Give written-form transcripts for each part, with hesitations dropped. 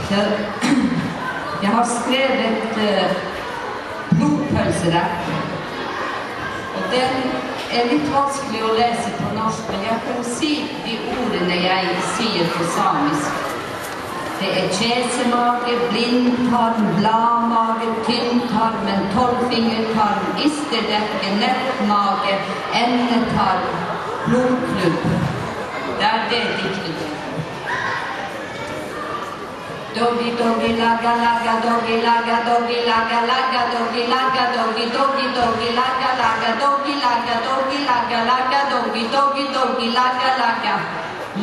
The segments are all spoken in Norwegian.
Jeg har skrevet blodpølserett, og den litt vanskelig å lese på norsk, men jeg kan si de ordene jeg sier på samisk. Det kjesemage, blindtarm, bladmage, tynntarmen, tolvfingertarm, isterdekke, nettmage, endetarm, blodklubb. Det det diktet. Doggy, doggy, laga, laga, doggy, laga, doggy, laga, laga, doggy, laga, doggy, doggy, doggy, laga, laga, doggy, laga, doggy, laga, laga, doggy, doggy, doggy, laga, laga.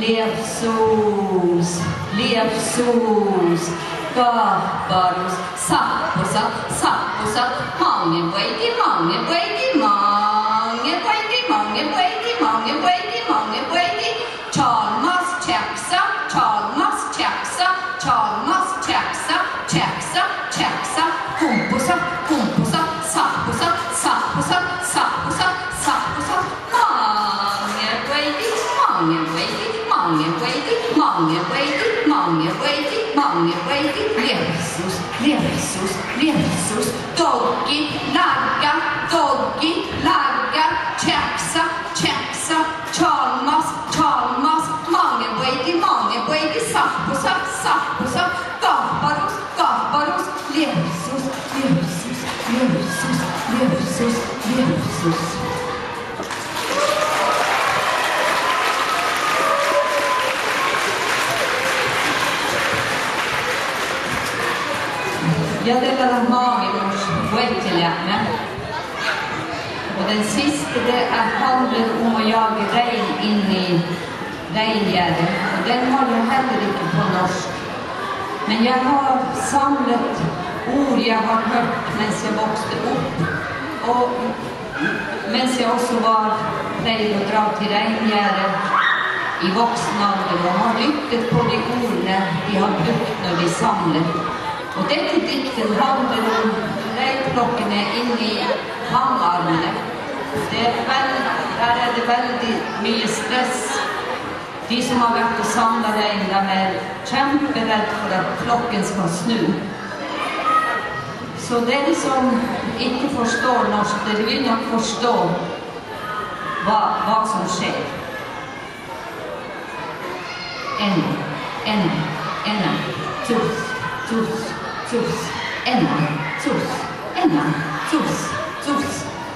Levsos, levsos, gaparos, sapposa, sapposa, mangemuigi, mangemuigi, mangemuigi, mangemuigi, mangemuigi, mangemuigi, chalmas, tjeksa, chalmas, tjeksa, chalmas, tjeksa, tjeksa, tjeksa, komposa, komposa, sapposa, sapposa, sapposa, sapposa, mangemuigi, mangemuigi, mangemuigi, mangemuigi, mangemuigi, mangemuigi, levsos, levsos, levsos, doggy, laga, tjeksa, tjeksa, chalmas, chalmas, mangemuigi, mangemuigi, sapposa, sapposa, gaparos, gaparos, levsos, levsos, levsos, levsos, levsos. Ja della la maŋemus võetilemme. Og den siste det handler om å jage rein inn i reingjerdet. Og den har jeg heller ikke på norsk. Men jeg har samlet ord jeg har hørt mens jeg vokste opp. Og mens jeg også var pleid å dra til reingjerdet i voksen alder og har lyttet på de ordene de har brukt når de samlet. Og dette dikten handler om reinflokkene inne i hangarmene. Der det veldig mye stress. De som har vært og samlet rein, de kjemperedd for at flokken skal snu. Så dere som ikke forstår norsk, dere vil nok forstå hva som skjer. Enne, tus, tus. Sus, enna, sus, enna, sus, sus,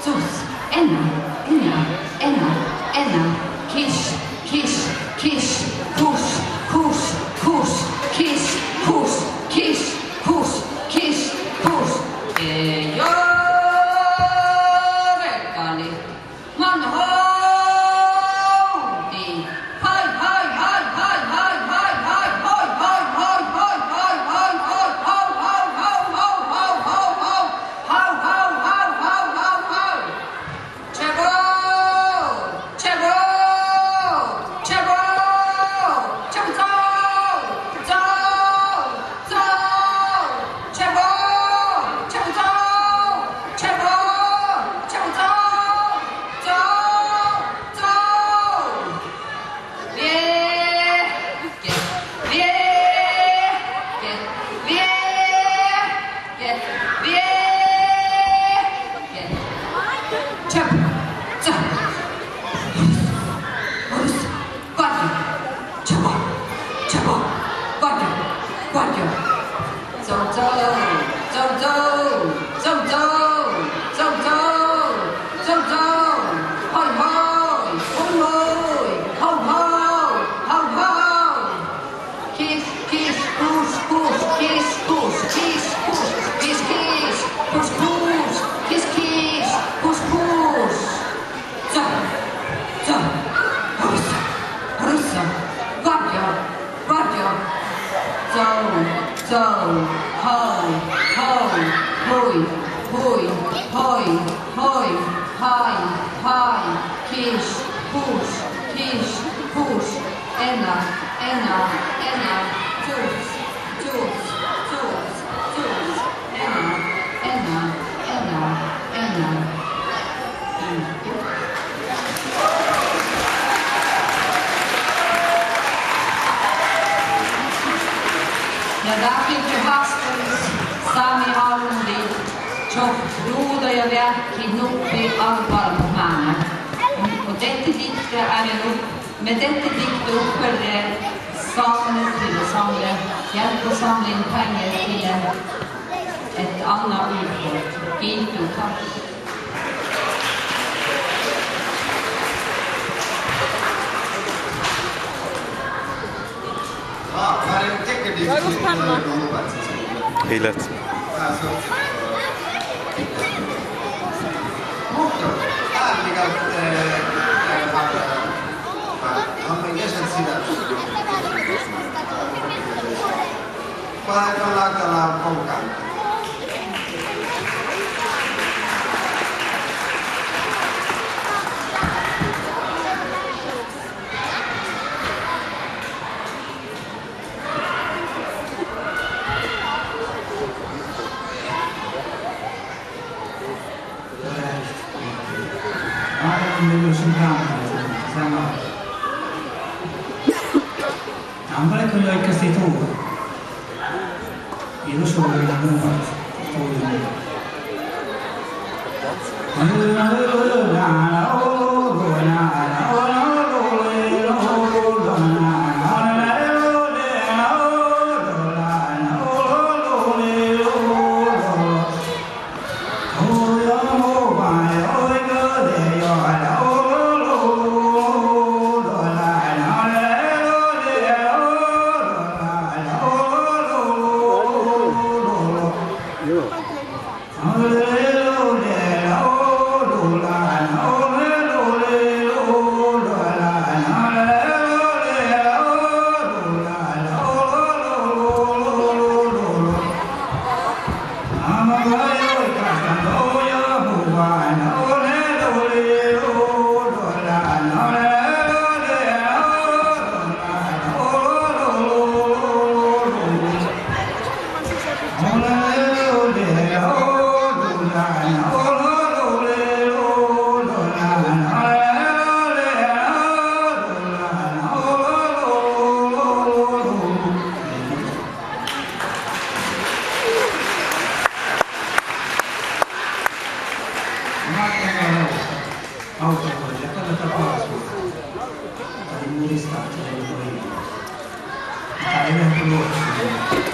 sus, enna, enna, enna, enna, kish, kish, kish, kush, kush, kush, kish, kush, kish, kush, kish, kush. Ja, vekkani, man hodi, hei, hei, hei, hei, hei, hei, hei, hei, hei, hei, hei, hei, hei, hei. därför förhastades sami almundi ruđa ja verki nuppi guovvamánu. Och detta dikt är med detta dikt uppförde samlet till att samla hjälp och samla in pengar till ett annat urfolk. Inte tack. Ei läht. Bongg Ante. Amballe kun joikasti tuua. Ilusuudella nuoret tuulimme. Di